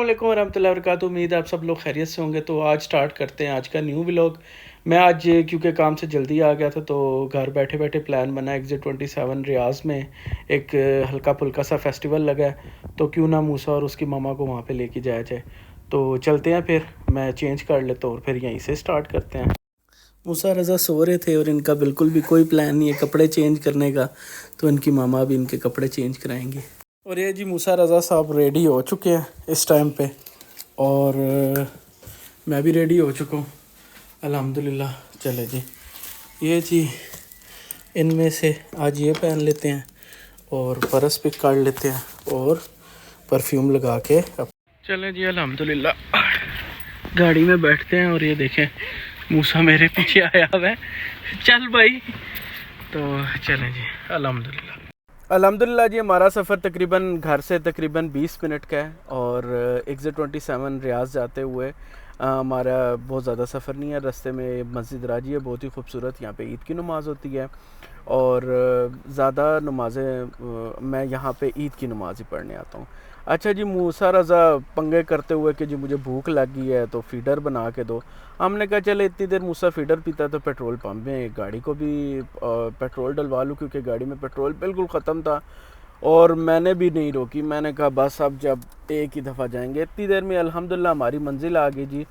वालेकुम वरहमतुल्लाहि वबरकातुहू। उम्मीद है आप सब लोग खैरियत से होंगे। तो आज स्टार्ट करते हैं आज का न्यू व्लॉग। मैं आज क्योंकि काम से जल्दी आ गया था तो घर बैठे बैठे प्लान बना एग्ज़िट 27 रियाज में एक हल्का फुल्का सा फेस्टिवल लगा है, तो क्यों ना मूसा और उसकी मामा को वहाँ पे लेके जाया जाए। तो चलते हैं, फिर मैं चेंज कर लेता हूँ और फिर यहीं से स्टार्ट करते हैं। मूसा रज़ा सो रहे थे और इनका बिल्कुल भी कोई प्लान नहीं है कपड़े चेंज करने का, तो इनकी मामा भी इनके कपड़े चेंज कराएंगी। और ये जी मूसा रज़ा साहब रेडी हो चुके हैं इस टाइम पे, और मैं भी रेडी हो चुका हूँ अल्हम्दुलिल्लाह। चले जी, ये जी इनमें से आज ये पहन लेते हैं और परस पिक काट लेते हैं और परफ्यूम लगा के चलें जी अल्हम्दुलिल्लाह गाड़ी में बैठते हैं। और ये देखें मूसा मेरे पीछे आया हुआ है, चल भाई। तो चलें जी अल्हम्दुलिल्लाह जी। हमारा सफ़र तकरीबन घर से तकरीबन 20 मिनट का है और एग्ज़िट 27 रियाज जाते हुए हमारा बहुत ज़्यादा सफ़र नहीं है। रास्ते में मस्जिद राजी है, बहुत ही खूबसूरत, यहाँ पे ईद की नमाज़ होती है और ज़्यादा नमाज़ें मैं यहाँ पे ईद की नमाज़ ही पढ़ने आता हूँ। अच्छा जी, मूसा रज़ा पंगे करते हुए कि जी मुझे भूख लगी है तो फ़ीडर बना के दो। हमने कहा चले इतनी देर मूसा फ़ीडर पीता तो पेट्रोल पंप में गाड़ी को भी पेट्रोल डलवा लूँ, क्योंकि गाड़ी में पेट्रोल बिल्कुल ख़त्म था और मैंने भी नहीं रोकी। मैंने कहा बस अब जब एक ही दफ़ा जाएंगे। इतनी देर में अल्हम्दुलिल्लाह हमारी मंजिल आ गई जी।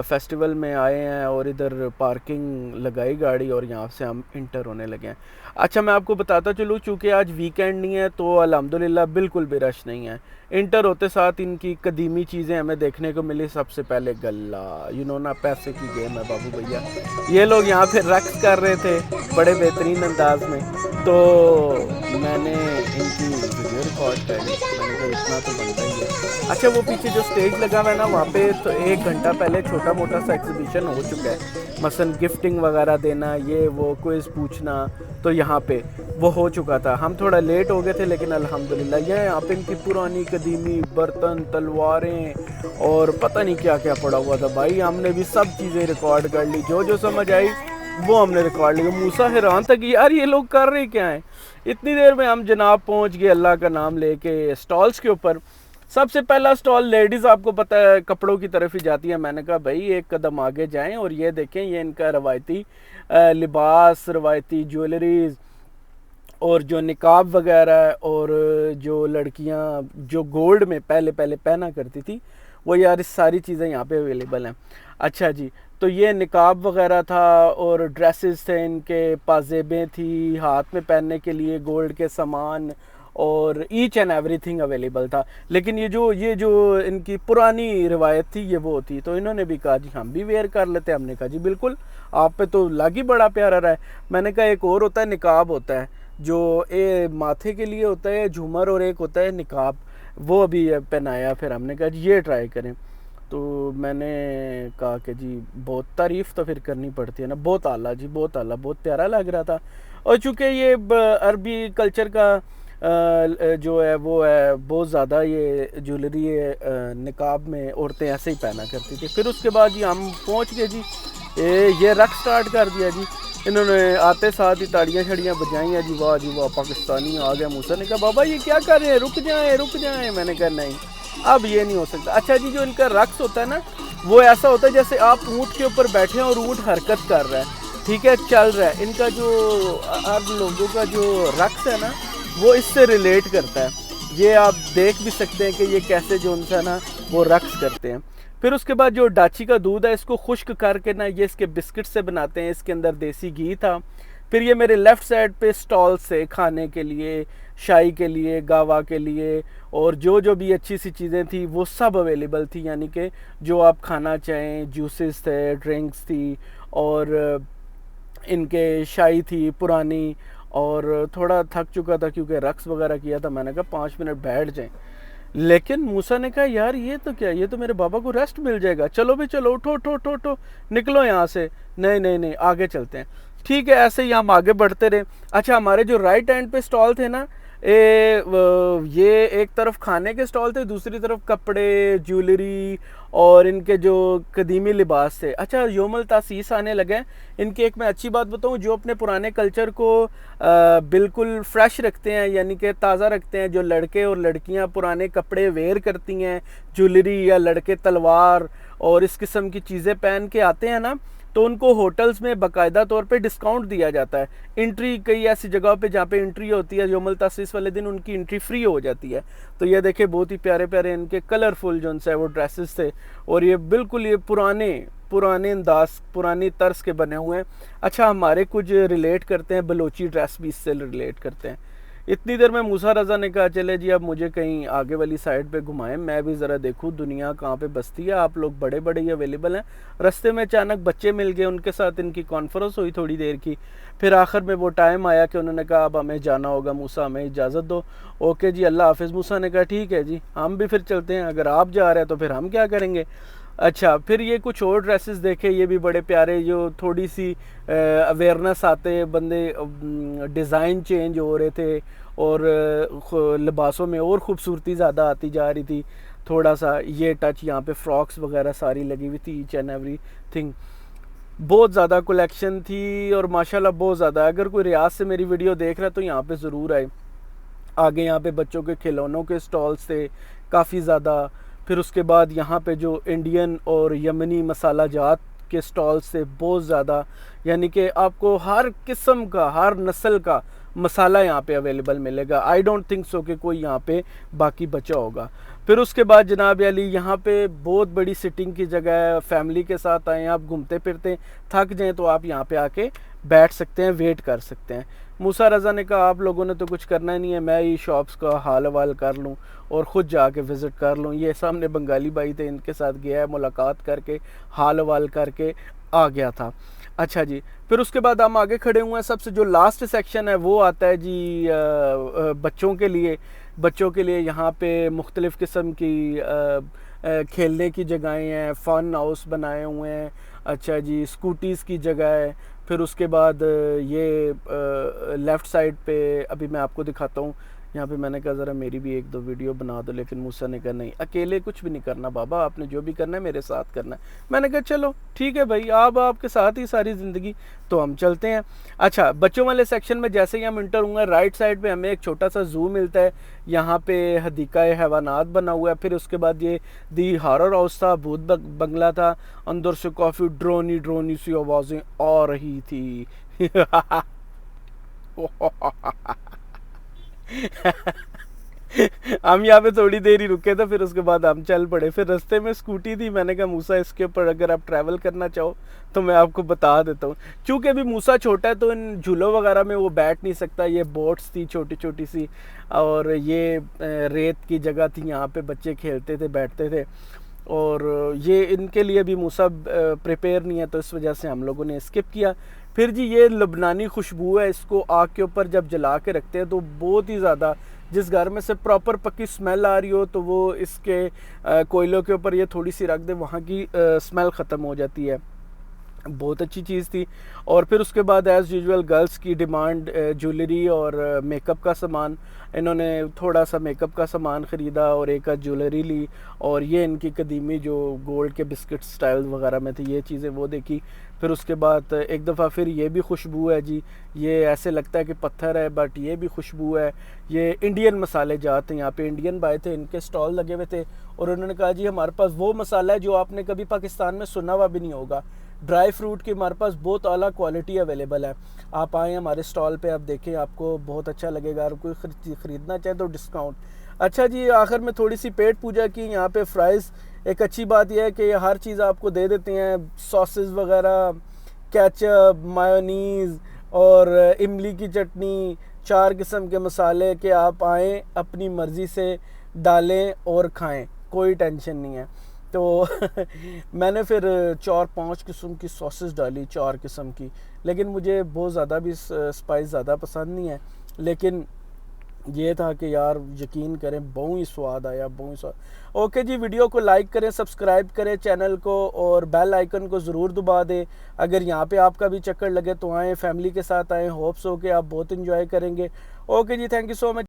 फेस्टिवल में आए हैं और इधर पार्किंग लगाई गाड़ी और यहाँ से हम इंटर होने लगे हैं। अच्छा, मैं आपको बताता चलूँ, चूँकि आज वीकेंड नहीं है तो अल्हम्दुलिल्लाह बिल्कुल भी रश नहीं है। इंटर होते साथ इनकी कदीमी चीज़ें हमें देखने को मिली। सबसे पहले गल्ला, ना पैसे की गेम है बाबू भैया। ये लोग यहाँ पे रक्स कर रहे थे बड़े बेहतरीन अंदाज में, तो मैंने इनकी वीडियो रिकॉर्ड कर ली। मैंने कहा इतना तो बनता ही है। अच्छा, वो पीछे जो स्टेज लगा हुआ है ना, वहाँ पे तो 1 घंटा पहले छोटा मोटा सा एग्जीबिशन हो चुका है। मसलन गिफ्टिंग वगैरह देना, ये वो क्विज़ पूछना, तो यहाँ पे वो हो चुका था। हम थोड़ा लेट हो गए थे लेकिन अल्हम्दुलिल्लाह यहाँ पे इनकी पुरानी कदीमी बर्तन, तलवारें और पता नहीं क्या क्या पड़ा हुआ था भाई। हमने भी सब चीज़ें रिकॉर्ड कर ली, जो जो समझ आई वो हमने रिकॉर्ड लिया। मूसा हैरान था कि यार ये लोग कर रहे क्या हैं। इतनी देर में हम जनाब पहुँच गए अल्लाह का नाम लेके स्टॉल्स के ऊपर। सबसे पहला स्टॉल लेडीज़, आपको पता है, कपड़ों की तरफ ही जाती है। मैंने कहा भाई एक कदम आगे जाएं और ये देखें, ये इनका रवायती लिबास, रवायती ज्वेलरीज और जो निकाब वगैरह और जो लड़कियां जो गोल्ड में पहले पहले पहना करती थी वो, यार इस सारी चीज़ें यहाँ पे अवेलेबल हैं। अच्छा जी, तो ये निकाब वगैरह था और ड्रेसेस थे इनके, पाजेबें थी, हाथ में पहनने के लिए गोल्ड के सामान और ईच एंड एवरीथिंग अवेलेबल था। लेकिन ये जो इनकी पुरानी रिवायत थी ये वो थी, तो इन्होंने भी कहा जी हम भी वेयर कर लेते हैं। हमने कहा जी बिल्कुल, आप पे तो लग ही बड़ा प्यारा रहा है। मैंने कहा एक और होता है निकाब, होता है जो माथे के लिए होता है झूमर, और एक होता है निकाब, वो अभी पहनाया। फिर हमने कहा जी ये ट्राई करें। तो मैंने कहा कि जी बहुत तारीफ़ तो फिर करनी पड़ती है ना, बहुत आला जी, बहुत आला, बहुत प्यारा लग रहा था। और चूँकि ये अरबी कल्चर का जो है वो है बहुत ज़्यादा, ये ज्वेलरी निकाब में औरतें ऐसे ही पहना करती थी। फिर उसके बाद जी हम पहुंच गए जी, ये रक्स स्टार्ट कर दिया जी। इन्होंने आते साथ ही ताड़ियाँ छड़ियाँ बजाई हैं जी, वाह जी वाह, पाकिस्तानी आ गया। मूसा ने कहा बाबा ये क्या कर रहे हैं, रुक जाएं रुक जाएं। मैंने कहा नहीं, अब ये नहीं हो सकता। अच्छा जी, जो इनका रक्स होता है ना, वो ऐसा होता है जैसे आप ऊँट के ऊपर बैठे हैं और ऊँट हरकत कर रहा है, ठीक है, चल रहा है। इनका जो अरब लोगों का जो रक्स है ना, वो इससे रिलेट करता है। ये आप देख भी सकते हैं कि ये कैसे जो उनसे ना वो रक्स करते हैं। फिर उसके बाद जो डाची का दूध है, इसको खुश्क करके ना ये इसके बिस्किट से बनाते हैं। इसके अंदर देसी घी था। फिर ये मेरे लेफ़्ट साइड पे स्टॉल से खाने के लिए, शाही के लिए, गावा के लिए और जो भी अच्छी सी चीज़ें थी वो सब अवेलेबल थी। यानी कि जो आप खाना चाहें, जूसेस थे, ड्रिंक्स थी और इनके शाही थी पुरानी। और थोड़ा थक चुका था क्योंकि रक्स वगैरह किया था। मैंने कहा 5 मिनट बैठ जाएं, लेकिन मूसा ने कहा यार ये तो क्या, ये तो मेरे बाबा को रेस्ट मिल जाएगा, चलो भी चलो, उठो उठो उठो उठो, निकलो यहाँ से। नहीं नहीं नहीं, आगे चलते हैं। ठीक है, ऐसे ही हम आगे बढ़ते रहे। अच्छा, हमारे जो राइट हैंड पे स्टॉल थे ना, ये एक तरफ खाने के स्टॉल थे, दूसरी तरफ कपड़े, ज्वेलरी और इनके जो कदीमी लिबास थे। अच्छा, योमुल तासीस आने लगे हैं, इनकी एक मैं अच्छी बात बताऊं, जो अपने पुराने कल्चर को बिल्कुल फ्रेश रखते हैं, यानी कि ताज़ा रखते हैं। जो लड़के और लड़कियां पुराने कपड़े वेयर करती हैं, ज्वेलरी, या लड़के तलवार और इस किस्म की चीज़ें पहन के आते हैं ना, तो उनको होटल्स में बाकायदा तौर पे डिस्काउंट दिया जाता है। एंट्री कई ऐसी जगहों पे जहाँ पे एंट्री होती है, योमुल तासीस वाले दिन उनकी एंट्री फ्री हो जाती है। तो ये देखे, बहुत ही प्यारे प्यारे इनके कलरफुल जो है वो ड्रेसेस थे, और ये बिल्कुल ये पुराने पुराने अंदाज, पुरानी तर्ज के बने हुए हैं। अच्छा, हमारे कुछ रिलेट करते हैं, बलोची ड्रेस भी इससे रिलेट करते हैं। इतनी देर में मूसा रज़ा ने कहा चले जी अब मुझे कहीं आगे वाली साइड पे घुमाएं, मैं भी ज़रा देखूं दुनिया कहाँ पे बसती है। आप लोग बड़े बड़े ही अवेलेबल हैं। रास्ते में अचानक बच्चे मिल गए, उनके साथ इनकी कॉन्फ्रेंस हुई थोड़ी देर की। फिर आखिर में वो टाइम आया कि उन्होंने कहा अब हमें जाना होगा, मूसा हमें इजाज़त दो। ओके जी, अल्लाह हाफिज़। मूसा ने कहा ठीक है जी, हम भी फिर चलते हैं, अगर आप जा रहे हैं तो फिर हम क्या करेंगे। अच्छा, फिर ये कुछ और ड्रेसेस देखे, ये भी बड़े प्यारे, जो थोड़ी सी अवेयरनेस आते बंदे, डिज़ाइन चेंज हो रहे थे और लिबासों में और ख़ूबसूरती ज़्यादा आती जा रही थी। थोड़ा सा ये टच यहाँ पे फ्रॉक्स वगैरह सारी लगी हुई थी, ईच एंड एवरी थिंग। बहुत ज़्यादा कलेक्शन थी और माशाल्लाह बहुत ज़्यादा। अगर कोई रियाज से मेरी वीडियो देख रहा है तो यहाँ पे ज़रूर आए। आगे यहाँ पे बच्चों के खिलौनों के स्टॉल्स थे काफ़ी ज़्यादा। फिर उसके बाद यहाँ पे जो इंडियन और यमनी मसाला जात के स्टॉल्स थे बहुत ज़्यादा, यानी कि आपको हर किस्म का, हर नस्ल का मसाला यहाँ पे अवेलेबल मिलेगा। आई डोंट थिंक सो कि कोई यहाँ पे बाकी बचा होगा। फिर उसके बाद जनाब अली, यहाँ पे बहुत बड़ी सिटिंग की जगह है। फैमिली के साथ आएँ आप, घूमते फिरते थक जाएँ तो आप यहाँ पे आके बैठ सकते हैं, वेट कर सकते हैं। मूसा रज़ा ने कहा आप लोगों ने तो कुछ करना नहीं है, मैं ही शॉप्स का हाल हवाल कर लूँ और ख़ुद जाके विज़िट कर लूँ। ये सामने बंगाली भाई थे, इनके साथ गया है, मुलाकात करके हाल हवाल करके आ गया था। अच्छा जी, फिर उसके बाद हम आगे खड़े हुए हैं। सबसे जो लास्ट सेक्शन है वो आता है जी बच्चों के लिए। बच्चों के लिए यहाँ पे मुख्तलिफ़ किस्म की खेलने की जगहें हैं, फ़न हाउस बनाए हुए हैं। अच्छा जी, स्कूटीज़ की जगह है। फिर उसके बाद ये लेफ़्ट साइड पे अभी मैं आपको दिखाता हूँ। यहाँ पे मैंने कहा ज़रा मेरी भी एक दो वीडियो बना दो, लेकिन मूसा ने कहा नहीं, अकेले कुछ भी नहीं करना बाबा, आपने जो भी करना है मेरे साथ करना है। मैंने कहा चलो ठीक है भाई, आप आपके साथ ही सारी ज़िंदगी, तो हम चलते हैं। अच्छा, बच्चों वाले सेक्शन में जैसे ही हम इंटर होंगे, राइट साइड पे हमें एक छोटा सा जू मिलता है। यहाँ पे हदीका हैवानात बना हुआ है। फिर उसके बाद ये दी हॉरर हाउस था, भूत बंगला था। अंदर से काफ़ी ड्रोनी ड्रोनी सी आवाज़ें आ रही थी। हम यहाँ पे थोड़ी देर ही रुके थे, फिर उसके बाद हम चल पड़े। फिर रास्ते में स्कूटी थी, मैंने कहा मूसा इसके ऊपर अगर आप ट्रैवल करना चाहो तो मैं आपको बता देता हूँ। चूँकि अभी मूसा छोटा है तो इन झूलों वगैरह में वो बैठ नहीं सकता। ये बोट्स थी छोटी छोटी सी, और ये रेत की जगह थी, यहाँ पे बच्चे खेलते थे, बैठते थे, और ये इनके लिए भी मूसा प्रिपेयर नहीं है, तो इस वजह से हम लोगों ने स्किप किया। फिर जी ये लबनानी खुशबू है, इसको आग के ऊपर जब जला के रखते हैं तो बहुत ही ज़्यादा, जिस घर में से प्रॉपर पक्की स्मेल आ रही हो तो वो इसके कोयलों के ऊपर ये थोड़ी सी रख दे, वहाँ की स्मेल ख़त्म हो जाती है। बहुत अच्छी चीज़ थी। और फिर उसके बाद एज़ यूजुअल गर्ल्स की डिमांड ज्वेलरी और मेकअप का सामान, इन्होंने थोड़ा सा मेकअप का सामान ख़रीदा और एक ज्वेलरी ली। और ये इनकी कदीमी जो गोल्ड के बिस्किट स्टाइल वगैरह में थे, ये चीज़ें वो देखी। फिर उसके बाद एक दफ़ा फिर ये भी खुशबू है जी, ये ऐसे लगता है कि पत्थर है बट ये भी खुशबू है। ये इंडियन मसाले जात हैं, यहाँ पे इंडियन भाई थे, इनके स्टॉल लगे हुए थे, और उन्होंने कहा जी हमारे पास वो मसाला है जो आपने कभी पाकिस्तान में सुना हुआ भी नहीं होगा। ड्राई फ्रूट की हमारे पास बहुत आला क्वालिटी अवेलेबल है। आप आएँ हमारे स्टॉल पे, आप देखें, आपको बहुत अच्छा लगेगा। और कोई ख़रीदना चाहे तो डिस्काउंट। अच्छा जी, आखिर में थोड़ी सी पेट पूजा की। यहाँ पे फ्राइज़, एक अच्छी बात यह है कि हर चीज़ आपको दे देते हैं, सॉसेस वगैरह, केचप, मायोनीज़ और इमली की चटनी, 4 किस्म के मसाले के आप आएँ अपनी मर्ज़ी से डालें और खाएं, कोई टेंशन नहीं है। तो मैंने फिर 4-5 किस्म की सॉसेस डाली, 4 किस्म की, लेकिन मुझे बहुत ज़्यादा भी स्पाइस ज़्यादा पसंद नहीं है। लेकिन ये था कि यार यकीन करें बहुत ही स्वाद आया, बहुत ही स्वाद। ओके जी, वीडियो को लाइक करें, सब्सक्राइब करें चैनल को, और बेल आइकन को ज़रूर दबा दें। अगर यहाँ पे आपका भी चक्कर लगे तो आएँ, फैमिली के साथ आएँ, होप्स हो कि आप बहुत इंजॉय करेंगे। ओके जी, थैंक यू सो मच।